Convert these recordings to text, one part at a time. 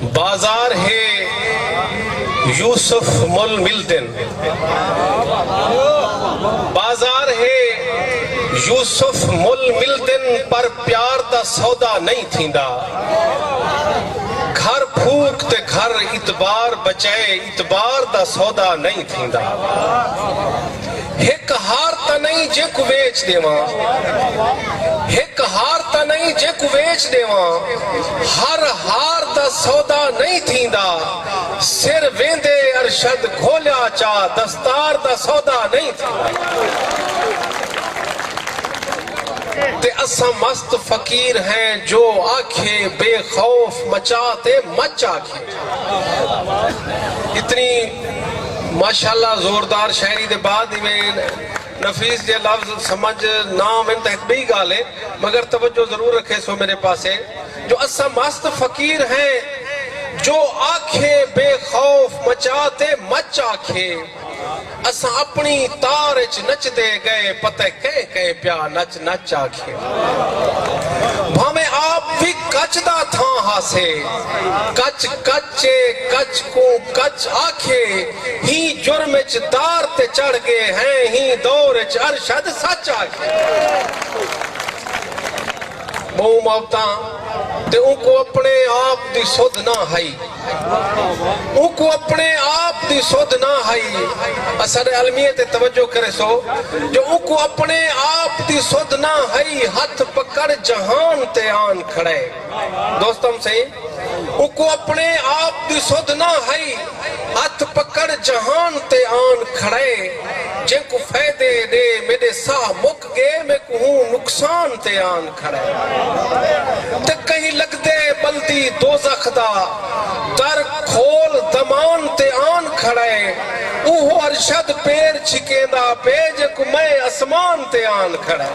बाजार है यूसुफ मुल मिलदिन, बाजार है यूसुफ मुल मिलदिन, पर प्यार दा सौदा नहीं थींदा। घर फूक ते घर इतबार बचाए, इतबार दा सौदा नहीं थींदा। एक हार ता नहीं जेको वेच देवा, एक हार ता नहीं जेको वेच देवा, हर हार दा सौदा नहीं थींदा। सिर वेंदे अरशद खोलिया चा, दस्तार दा सौदा नहीं थींदा। ते असा मस्त फकीर हैं जो आखे बेखौफ मचाते मच आखे। इतनी माशाल्लाह जोरदार शायरी दे बाद में नफीस जे लफ्ज समझ नाम इन तक बी गाल है, मगर तवज्जो जरूर रखे सो मेरे पास है। जो असा मस्त फकीर हैं जो आखे बेखौफ मचाते मच आखे। असा अपनी तार च नचदे गए, पता कह कह प्या नच नच आखे। भावे आप भी कच दा था हासे, कच कचे कच को कच आखे। ही जुर्म च दार ते चढ़ गए हैं, ही दौर च अरशद सच आखे। बहु मोहब्बता ते उनको अपने आप दी सुध ना हई, उनको अपने आप दी सुध ना हई। असर अलमियत ते तवज्जो करे सो, जो उनको अपने आप दी सुध ना हई, हाथ पकड़ जहान ते आन खड़े। दोस्तों सही, उनको अपने आप दी सुध ना हई, हाथ पकड़ जहान ते आन खड़े। जिनको फायदे दे मेरे साह मुक गए, मैं कहूँ नुकसान ते आन खड़े। ते कहीं लगदे बल्दी दोज़ख दा, दर खोल दमान ते आन खड़े। उहो अरशद पैर छिकेंदा पे, जेको मैं आसमान ते आन खड़े।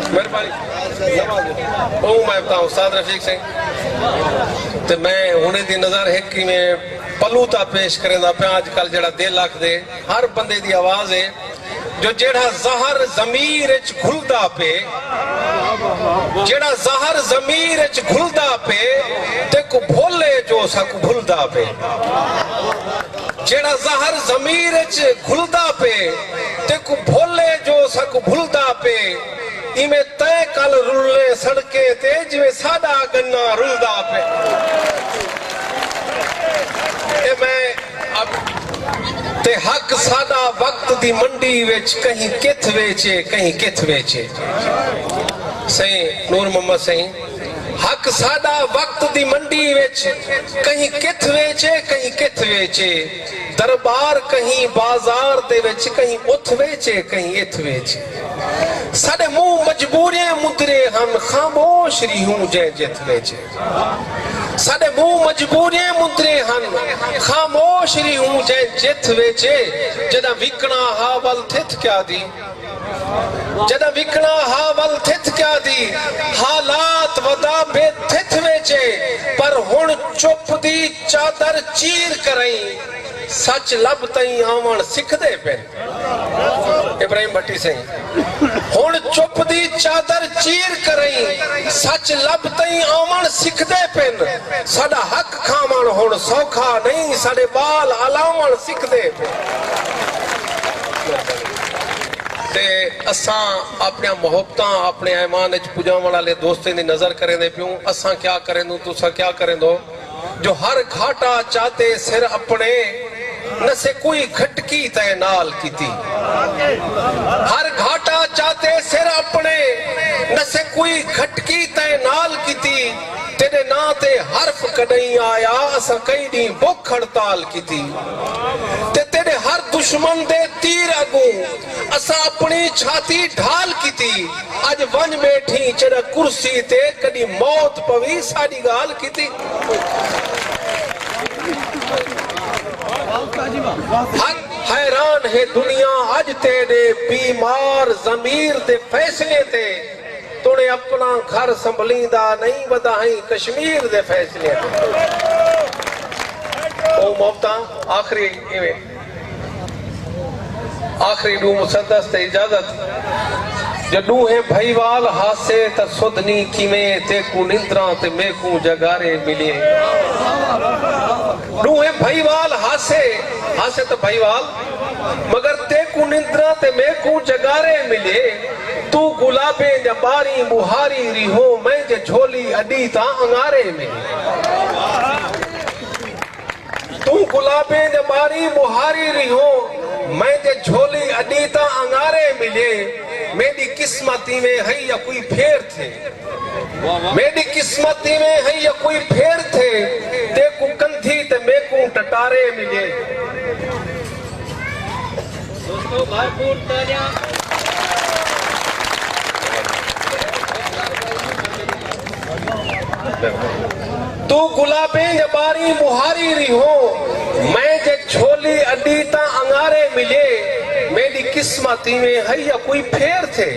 मेहरबानी मैं बताऊं उस्ताद रफीक सिंह ते मैं हुणे दी नजर है कि मैं पलूता पेश करेंदा पे। आजकल जेड़ा दिल आखदे हर बंदे दी आवाज है, जो जेड़ा जहर जमीर च घुलदा पे, जेड़ा जहर जमीर च घुलदा पे, ते को भोले जो सक भुलदा पे। जेड़ा जहर जमीर च घुलदा पे, ते को भोले जो सक भुलदा पे। इमे तय कल रुले सड़के ते, जिवे साडा गन्ना रुलदा पे। ए मैं अब ते हक साडा वक्त दी मंडी विच, कहीं किथ वेचे कहीं किथ वेचे। सही नूर मोहम्मद सही, हक साडा वक्त दी मंडी विच, कहीं किथ वेचे कहीं किथ वेचे। दरबार कहीं बाजार दे विच, कहीं उथ वेचे कहीं इथ वेचे। साडे मुंह मजबूरियां मुदरे हम, खामोश रहियूं जै जिथ वेचे। साडे मुंह मजबूरियां मुदरे हन, खामोश रहियूं जै जिथ वेचे। जदा विकना हावल थिथ क्या दी, जदा विकना हावल थिथ क्या दी। हालात वदा बेथिथ वेचे, पर हुण चुप दी चादर चीर करई। सच लब तई आवन सिखदे पे। इब्राहिम भट्टी सिंह, हुण चुप दी चादर चीर करई, सच लब तई आवन सिखदे पेन। साडा हक खावन हुण सौखा नहीं, साडे बाल हलावन सिखदे पे। ते असां अपने मोहब्बतां अपने ऐमान च पुजावन वाले दोस्तें दी नजर करेंदे पियूं। असां क्या करेंदो, तुसा क्या करेंदो। जो हर घाटा चाहते सिर अपने, न से कोई घटकी तय नाल कीती। हर घाटा चाहते सिर अपने, न से कोई घटकी तय नाल कीती। तेरे ना ते हर्फ कदई आया, असा कई दी भुख हड़ताल कीती। ते तेरे हर दुश्मन दे तीर अगू, असा अपनी छाती ढाल कीती। अज वन बैठी चढ़ कुर्सी ते, कदी मौत पवी साडी गाल कीती। हैरान है दुनिया अज तेरे बीमार जमीर दे फैसले ते। तूने अपना घर संभलींदा नहीं, वधाई कश्मीर दे फैसले ते। ओ मोहब्बता आखिरी दू मुसद्दस ते इजाजत। जदू है भईवाल हासे त सुधनी किवें तेकू निंद्रा ते मेकू जगारे मिले डू है भईवाल हासे हासे तो भईवाल मगर तेकू निंद्रा ते मेकू जगारे मिले तू गुलाबे जबारी बुहारी रिहो मैं जे झोली अडी ता अंगारे मिले तू गुलाबे जबारी बुहारी रिहो मैं जे झोली अडी ता अंगारे मिले मेरी किस्मती में है या कोई फेर थे मेरी किस्मती में है या कोई फेर थे तेकू कंधी ते मेकू टटारे मिले दोस्तों भरपूर तालियां तू गुलाबे जबारी बुहारी रिहो मैं जे झोली अडी ता अंगारे मिले मेरी किस्मती में है या कोई फेर थे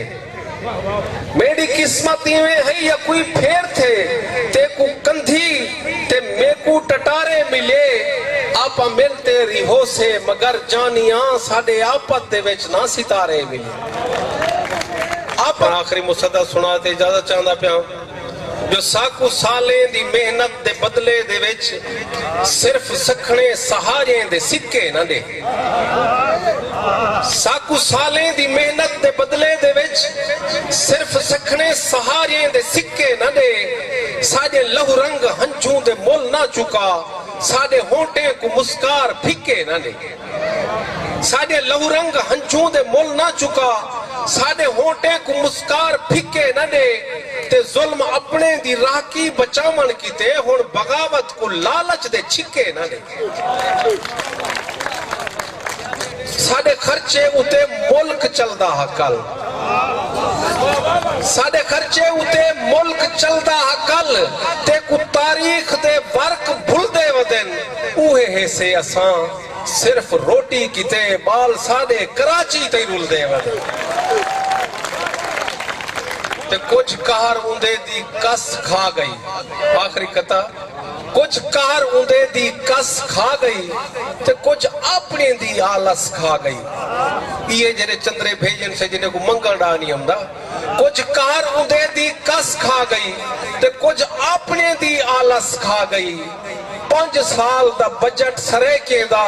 मेरी किस्मती में है या कोई फेर थे तेकू कंधी ते मेकू टटारे मिले आप मिलते रिहो से मगर जानिया साडे आपत दे विच ना सितारे मिले आप आखिरी मुसद्दा सुना ते इजाजत चाहंदा पिया जो साकू साले दी मेहनत दे बदले दे विच सिर्फ सखणे सहारे दे सिक्के ना दे साकू साले दी मेहनत दे बदले दे विच सिर्फ सखणे सहारे दे सिक्के ना दे साडे लहू रंग हंझू दे मोल ना चुका साडे होंठे को मुस्कार फिक्के ना दे साडे लहू रंग हंझू दे मोल ना चुका साडे होंठे को मुस्कार फिक्के ना दे ते जुल्म अपने दी राखी बचावन कीते हुण बगावत को लालच दे छिक्के ना दे साडे खर्चे उते मुल्क चलदा हा कल साडे खर्चे उते मुल्क चलदा हा कल ते को तारीख दे वर्क भुलदे वदन उहे हिस्से असां सिर्फ रोटी किते बाल साडे कराची ते रुलदे वदन ते कुछ कहर उंदे दी कस खा गई आखिरी कथा कुछ कहर उंदे दी कस खा गई ते कुछ अपने दी आलस खा गई ये जेरे चंद्रे भेजन से जिन्हें को मंगल डा नहीं आंदा कुछ कहर उंदे दी कस खा गई ते कुछ अपने दी आलस खा गई 5 साल दा बजट सरेके दा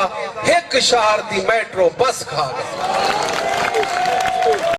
एक शहर दी मेट्रो बस खा गई